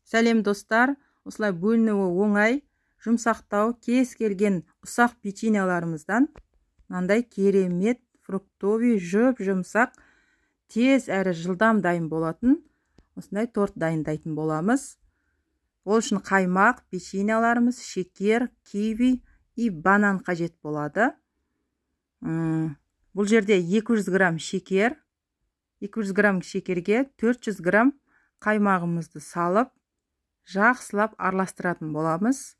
Сәлем достар, осылай бөлінуі оңай, жұмсақтау кез келген ұсақ печеньяларымыздан мынандай керемет фруктовый жұмсақ тез әрі жылдам дайын болатын осындай торт дайындайтын боламыз. Ол үшін қаймақ, печеньяларымыз, шекер, киви и банан қажет болады. Бұл жерде 200 грамм шекер, 200 грамм шекерге 400 грамм қаймағымызды салып, жақсылап араластыратын боламыз.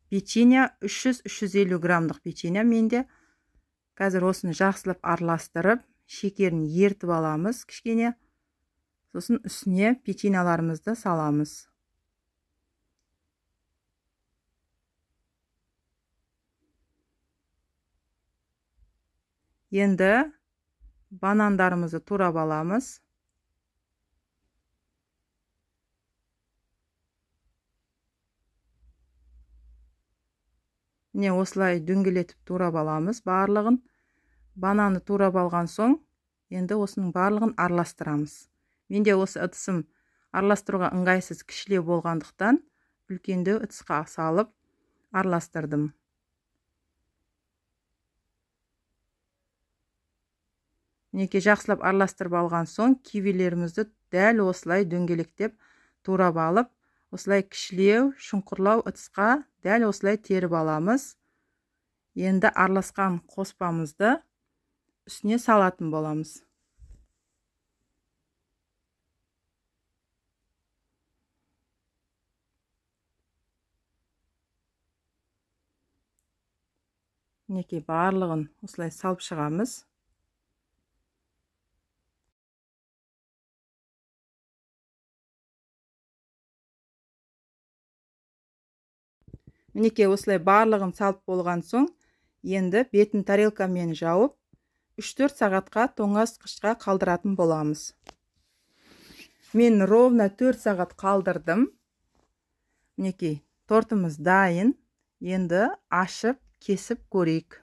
Печенья 300-350 граммдық печенья менде. Қазір осыны жақсылап араластырып, шекерін ертіп аламыз кішкене. Сосын үстіне печеньяларымызды саламыз. Енді банандарымызды турап аламыз. Міне осылай дөңгелетіп турап аламыз барлығын. Бананы турап алған соң, енді осының барлығын араластырамыз. Менде осы ыдысым араластыруға ыңғайсыз кішілеу болғандықтан, үлкенді ыдысқа салып араластырдым. Мінекей жақсылап араластырып алған соң, кивилерімізді дәл осылай дөңгелектеп турап алып, осылай кішілеу, шұңқырлау ыдысқа дәл осылай теріп аламыз. Енді араласқан қоспамызды үстіне салатын боламыз. Мінекей барлығын осылай салып шығамыз. Мінекей осылай барлығын салып болған соң, енді бетін тарелкамен жауып, 3-4 сағатқа тоңазытқышқа қалдыратын боламыз. Мен ровно 4 сағат қалдырдым. Мінекей тортымыз дайын. Енді ашып, кесіп көрейік.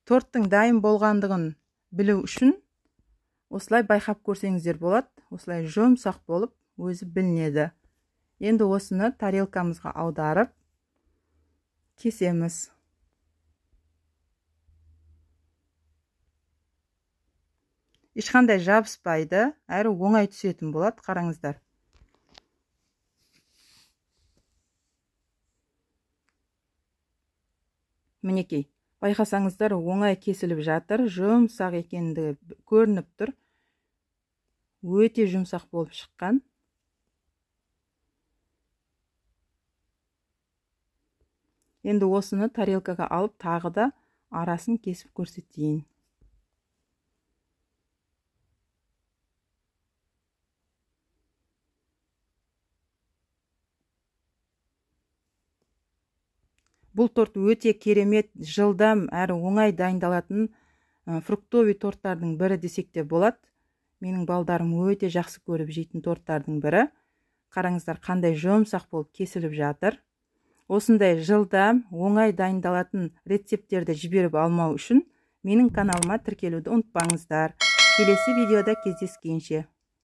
Торттың дайын болғандығын білу үшін осылай байқап көрсеңіздер болады. Осылай жұмсақ болып, өзі білінеді. Енді осыны тарелкамызға аударып, кесеміз. Ешқандай жабыспайды, әрі оңай түсетін болады, қараңыздар. Мінекей, байқасаңыздар, оңай кесіліп жатыр, жұмсақ екендігі көрініп тұр. Өте жұмсақ болып шыққан. Енді осыны тарелкаға алып, тағы да арасын кесіп көрсетейін. Бұл торт өте керемет, жылдам әрі оңай дайындалатын фруктовый торттардың бірі десек те болады. Менің балдарым өте жақсы көріп жейтін торттардың бірі. Қараңыздар, қандай жұмсақ болып кесіліп жатыр. Осындай жылдам, оңай дайындалатын рецептерді жіберіп алмау үшін менің каналыма тіркелуді ұмытпаңыздар. Келесі видеода кездескенше.